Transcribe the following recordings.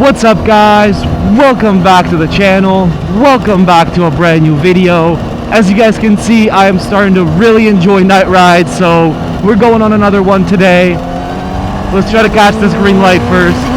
What's up, guys? Welcome back to the channel. Welcome back to a brand new video. As you guys can see, I am starting to really enjoy night rides, so we're going on another one today. Let's try to catch this green light first.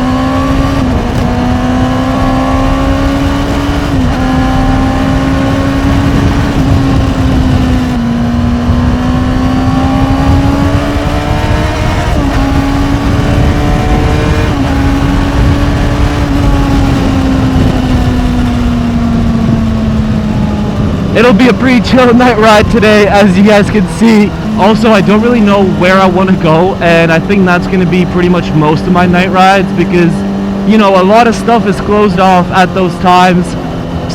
It'll be a pretty chill night ride today, as you guys can see. Also, I don't really know where I want to go, and I think that's going to be pretty much most of my night rides because, you know, a lot of stuff is closed off at those times.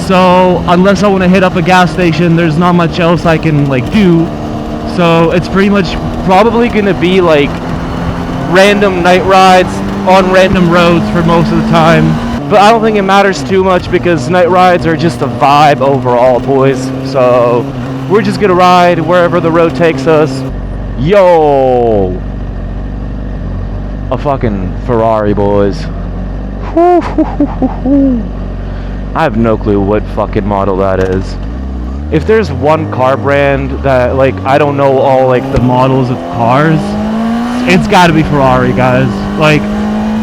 So unless I want to hit up a gas station, there's not much else I can do. So it's pretty much probably going to be like random night rides on random roads for most of the time. But I don't think it matters too much because night rides are just a vibe overall, boys. So we're just gonna ride wherever the road takes us. Yo! A fucking Ferrari, boys. I have no clue what fucking model that is. If there's one car brand that, I don't know all, the models of cars, it's gotta be Ferrari, guys.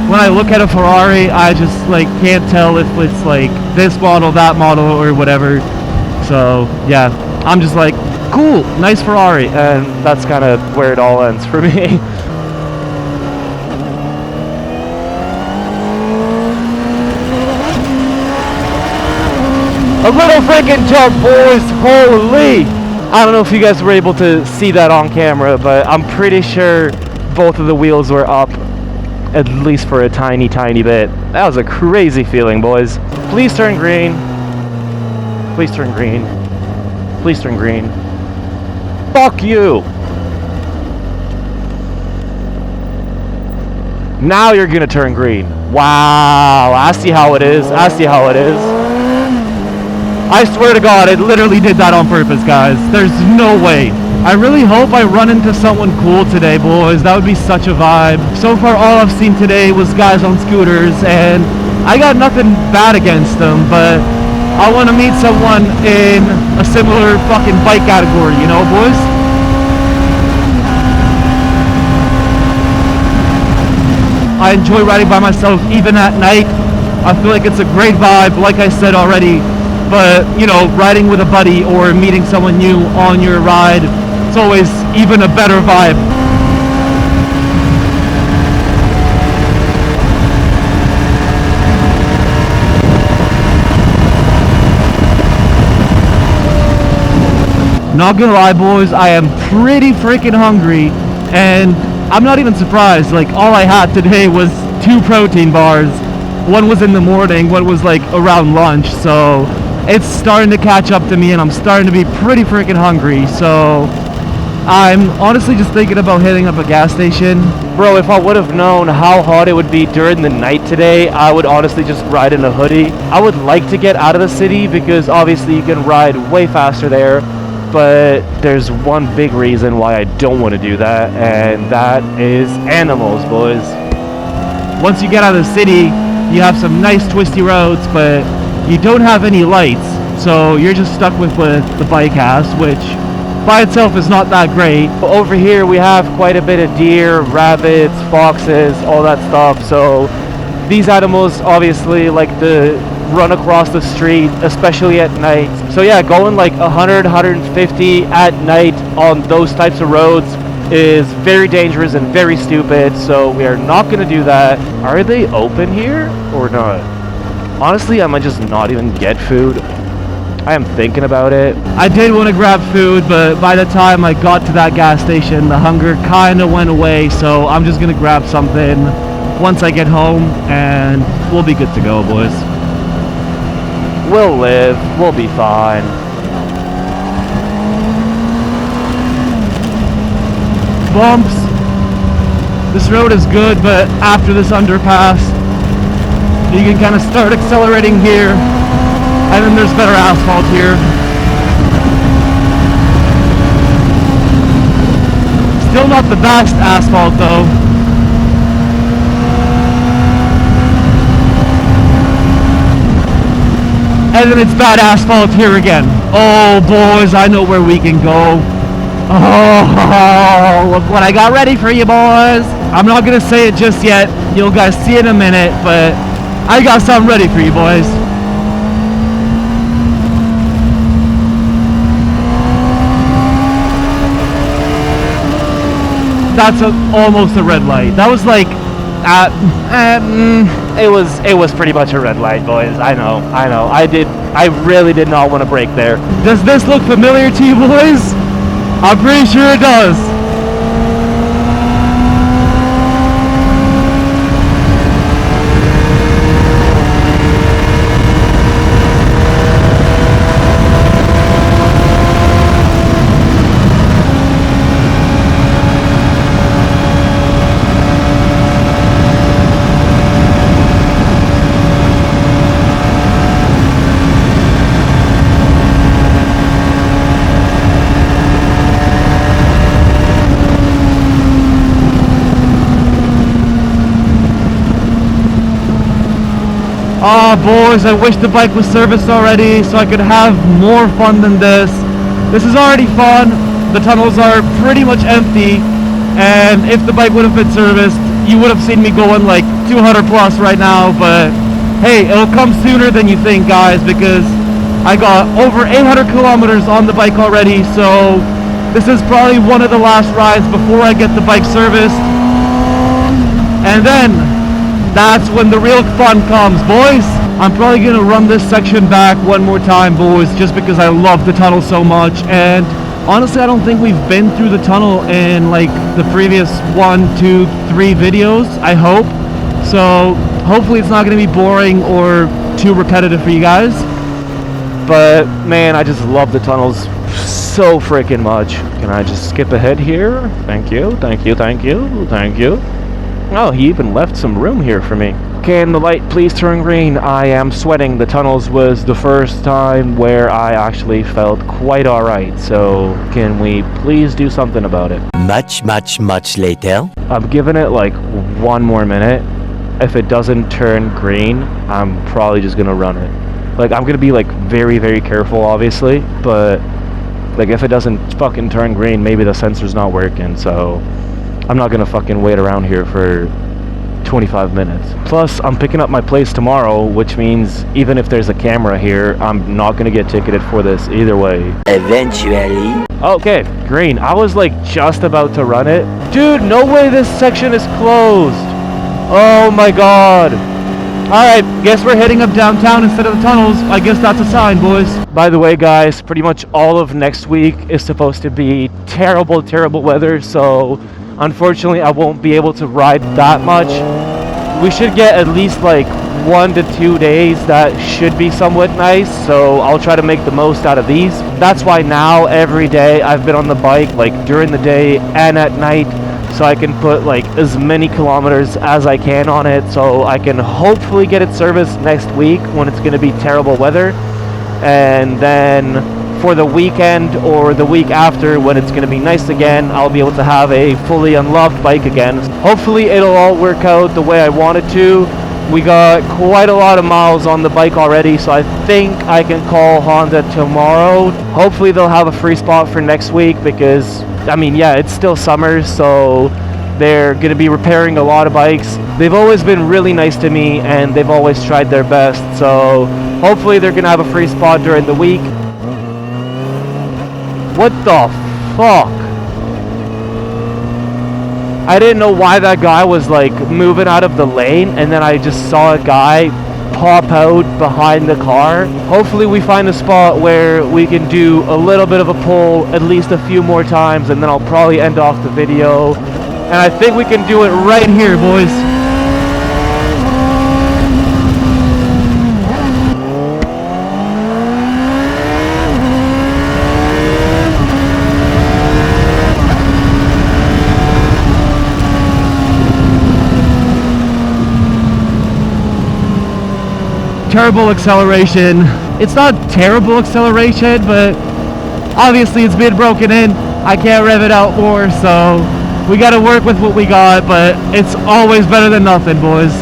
When I look at a Ferrari, I just can't tell if it's this model, that model, or whatever. So yeah, I'm just cool, nice Ferrari, and that's kind of where it all ends for me. A little freaking jump, boys, holy! I don't know if you guys were able to see that on camera, but I'm pretty sure both of the wheels were up. At least for a tiny bit. That was a crazy feeling, boys. Please turn green. Please turn green. Please turn green. Fuck you. Now you're gonna turn green. Wow, I see how it is. I see how it is. I swear to God, it literally did that on purpose, guys. There's no way. I really hope I run into someone cool today, boys. That would be such a vibe. So far, all I've seen today was guys on scooters, and I got nothing bad against them, but I want to meet someone in a similar fucking bike category, you know, boys? I enjoy riding by myself even at night. I feel like it's a great vibe, like I said already. But, you know, riding with a buddy or meeting someone new on your ride, it's always even a better vibe. Not gonna lie, boys, I am pretty freaking hungry, and I'm not even surprised. All I had today was 2 protein bars. One was in the morning, one was around lunch, so it's starting to catch up to me, and I'm starting to be pretty freaking hungry. So I'm honestly just thinking about hitting up a gas station. Bro, if I would have known how hot it would be during the night today, I would honestly just ride in a hoodie. I would like to get out of the city because obviously you can ride way faster there, but there's one big reason why I don't want to do that, and that is animals, boys. Once you get out of the city, you have some nice twisty roads, but you don't have any lights, so you're just stuck with what the bike has, which by itself is not that great. But over here we have quite a bit of deer, rabbits, foxes, all that stuff. So these animals obviously like to run across the street, especially at night. So yeah, going 100, 150 at night on those types of roads is very dangerous and very stupid, so we are not going to do that. Are they open here or not? Honestly, I might just not even get food. I am thinking about it. I did want to grab food, but by the time I got to that gas station, the hunger kind of went away, so I'm just going to grab something once I get home, and we'll be good to go, boys. We'll live. We'll be fine. Bumps. This road is good, but after this underpass, you can kind of start accelerating here, and then there's better asphalt here. Still not the best asphalt though. and then it's bad asphalt here again. Oh boys, I know where we can go. Oh, look what I got ready for you boys. I'm not gonna say it just yet, you'll guys see it in a minute, but I got something ready for you boys. That's almost a red light. That was like it was pretty much a red light, boys. I know. I really did not want to brake there. Does this look familiar to you boys? I'm pretty sure it does. Ah, boys, I wish the bike was serviced already so I could have more fun than this. This is already fun. The tunnels are pretty much empty, and if the bike would have been serviced, you would have seen me going like 200 plus right now, but hey, it'll come sooner than you think, guys, because I got over 800 kilometers on the bike already, so this is probably one of the last rides before I get the bike serviced. And then that's when the real fun comes, boys. I'm probably gonna run this section back one more time, boys, just because I love the tunnel so much. And honestly, I don't think we've been through the tunnel in like the previous 1, 2, 3 videos, I hope. So hopefully it's not gonna be boring or too repetitive for you guys. But man, I just love the tunnels so freaking much. Can I just skip ahead here? Thank you. Oh, he even left some room here for me. Can the light please turn green? I am sweating. The tunnels was the first time where I actually felt quite alright. So can we please do something about it? Much later. I'm giving it like 1 more minute. If it doesn't turn green, I'm probably just gonna run it. Like, I'm gonna be like very, very careful, obviously. But like, if it doesn't fucking turn green, maybe the sensor's not working. So I'm not gonna fucking wait around here for 25 minutes. Plus, I'm picking up my place tomorrow, which means even if there's a camera here, I'm not gonna get ticketed for this either way. Eventually. Okay, green. I was like just about to run it. Dude, no way this section is closed. Oh my god. Alright, guess we're heading up downtown instead of the tunnels. I guess that's a sign, boys. By the way, guys, pretty much all of next week is supposed to be terrible, terrible weather, so unfortunately, I won't be able to ride that much. We should get at least like 1 to 2 days that should be somewhat nice, so I'll try to make the most out of these. That's why now, every day, I've been on the bike, like during the day and at night, so I can put like as many kilometers as I can on it, so I can hopefully get it serviced next week when it's going to be terrible weather. And then for the weekend or the week after when it's going to be nice again, I'll be able to have a fully unlocked bike again. Hopefully it'll all work out the way I want it to. We got quite a lot of miles on the bike already, so I think I can call Honda tomorrow. Hopefully they'll have a free spot for next week because, I mean, yeah, it's still summer, so they're going to be repairing a lot of bikes. They've always been really nice to me and they've always tried their best, so hopefully they're going to have a free spot during the week. What the fuck? I didn't know why that guy was like moving out of the lane, and then I just saw a guy pop out behind the car. Hopefully we find a spot where we can do a little bit of a pull at least a few more times, and then I'll probably end off the video. And I think we can do it right here, boys. Terrible acceleration. It's not terrible acceleration, but obviously it's been broken in. I can't rev it out more, so we gotta work with what we got, but it's always better than nothing, boys.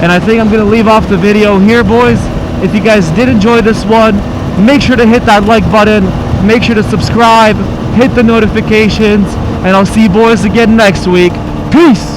And I think I'm gonna leave off the video here, boys. If you guys did enjoy this one, make sure to hit that like button, make sure to subscribe, hit the notifications, and I'll see you boys again next week. Peace!